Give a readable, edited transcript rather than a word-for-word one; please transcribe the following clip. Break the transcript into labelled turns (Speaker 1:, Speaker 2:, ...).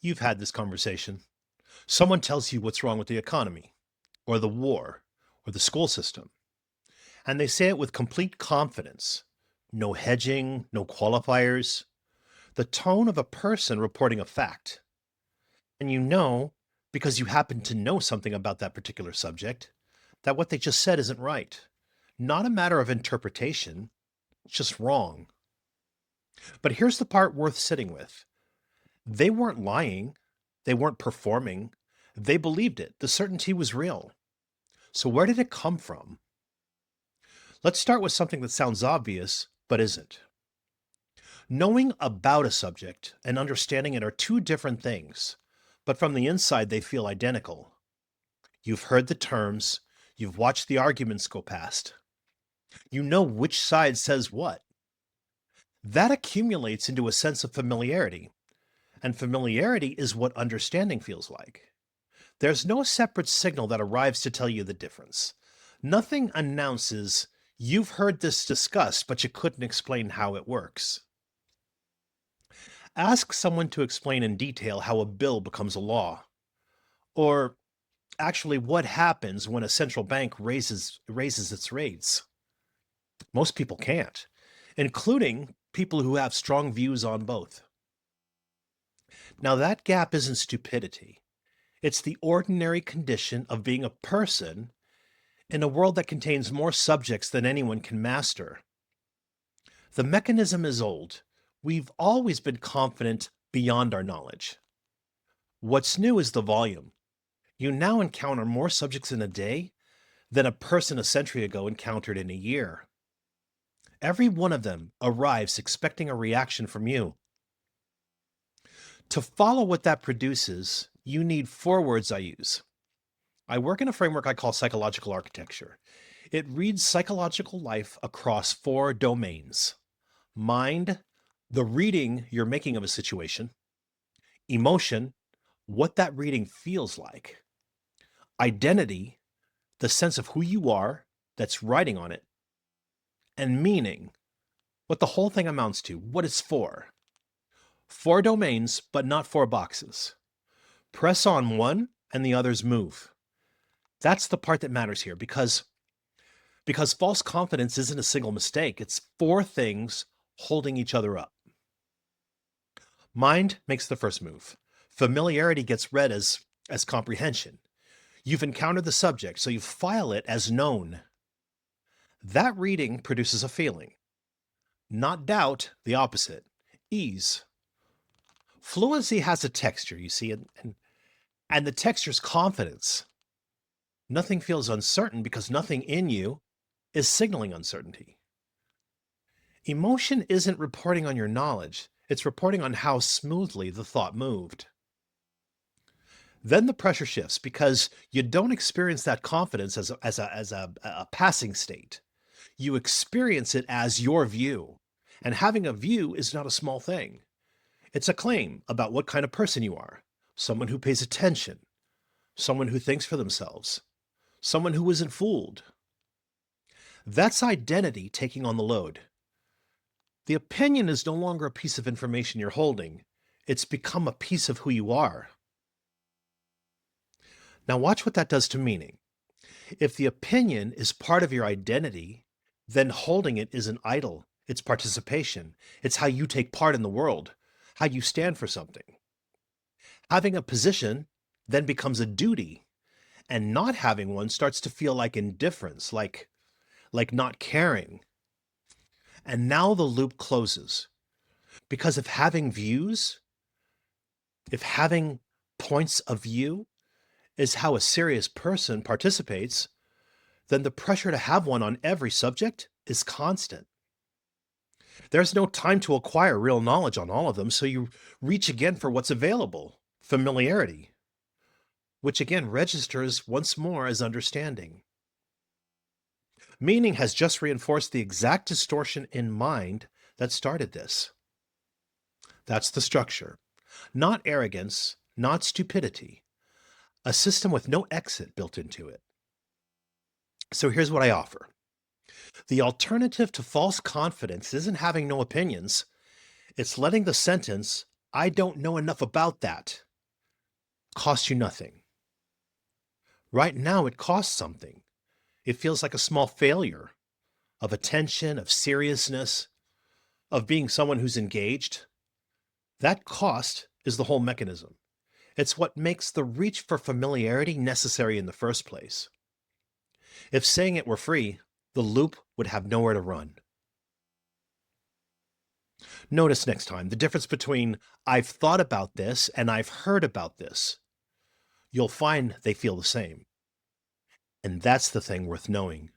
Speaker 1: You've had this conversation. Someone tells you what's wrong with the economy, or the war, or the school system, and they say it with complete confidence. No hedging, no qualifiers. The tone of a person reporting a fact. And you know, because you happen to know something about that particular subject, that what they just said isn't right. Not a matter of interpretation, it's just wrong. But here's the part worth sitting with. They weren't lying, they weren't performing, they believed it. The certainty was real. So, where did it come from? Let's start with something that sounds obvious, but isn't. Knowing about a subject and understanding it are two different things, but from the inside, they feel identical. You've heard the terms, you've watched the arguments go past, you know which side says what. That accumulates into a sense of familiarity, and familiarity is what understanding feels like. There's no separate signal that arrives to tell you the difference. Nothing announces, you've heard this discussed, but you couldn't explain how it works. Ask someone to explain in detail how a bill becomes a law, or actually what happens when a central bank raises its rates. Most people can't, including people who have strong views on both. Now, that gap isn't stupidity. It's the ordinary condition of being a person in a world that contains more subjects than anyone can master. The mechanism is old. We've always been confident beyond our knowledge. What's new is the volume. You now encounter more subjects in a day than a person a century ago encountered in a year. Every one of them arrives expecting a reaction from you. To follow what that produces, you need four words I use. I work in a framework I call psychological architecture. It reads psychological life across four domains: mind, the reading you're making of a situation; emotion, what that reading feels like; identity, the sense of who you are that's writing on it; and meaning, what the whole thing amounts to, what it's for. Four domains, but not four boxes. Press on one and the others move. That's the part that matters here because false confidence isn't a single mistake. It's four things holding each other up. Mind makes the first move. Familiarity gets read as comprehension. You've encountered the subject, so you file it as known. That reading produces a feeling. Not doubt, the opposite. Ease. Fluency has a texture, you see, and the texture is confidence. Nothing feels uncertain because nothing in you is signaling uncertainty. Emotion isn't reporting on your knowledge, it's reporting on how smoothly the thought moved. Then the pressure shifts because you don't experience that confidence as a passing state. You experience it as your view. And having a view is not a small thing. It's a claim about what kind of person you are: someone who pays attention, someone who thinks for themselves, someone who isn't fooled. That's identity taking on the load. The opinion is no longer a piece of information you're holding, it's become a piece of who you are. Now, watch what that does to meaning. If the opinion is part of your identity, then holding it is an idol. It's participation. It's how you take part in the world, how you stand for something. Having a position then becomes a duty, and not having one starts to feel like indifference, like not caring. And now the loop closes. Because if having points of view is how a serious person participates, then the pressure to have one on every subject is constant. There's no time to acquire real knowledge on all of them, so you reach again for what's available: familiarity, which again registers once more as understanding. Meaning has just reinforced the exact distortion in mind that started this. That's the structure. Not arrogance, not stupidity, a system with no exit built into it. So here's what I offer. The alternative to false confidence isn't having no opinions, it's letting the sentence, "I don't know enough about that," costs you nothing. Right now, it costs something. It feels like a small failure of attention, of seriousness, of being someone who's engaged. That cost is the whole mechanism. It's what makes the reach for familiarity necessary in the first place. If saying it were free, the loop would have nowhere to run. Notice next time the difference between I've thought about this and I've heard about this. You'll find they feel the same. And that's the thing worth knowing.